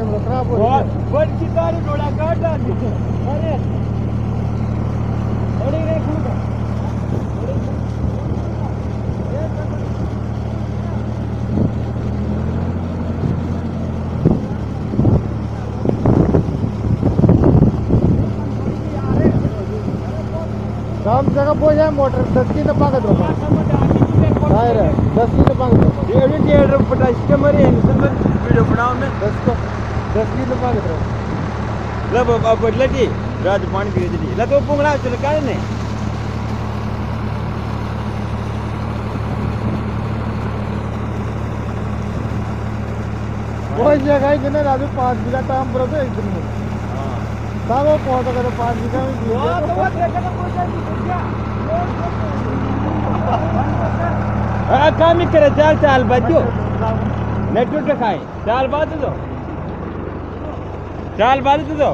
camera खराब हो गया वन की तारी डोला काट डाल अरे अरे रे खुदा काम जगह पहुंच जाए मोटर 10 की तो पागत होगा दायर 10 की तो पागत होगा ये थिएटर पटा इसके मरे संगत वीडियो बनाओ में 10 की तो पागत होगा लब अब लगी राज पानी पी रही ला तो पुंगड़ा चल का ने वो जगह है जिन्हें राजू 5 बीघा काम पर तो एक दिन में तब वो पहुंच कर 5 बीघा में वाह तो वो देखा तो कोई नहीं क्या काम ही करे चाल चाल बच्चों नेटवर्क खाए चाल बात दो चाल बात दो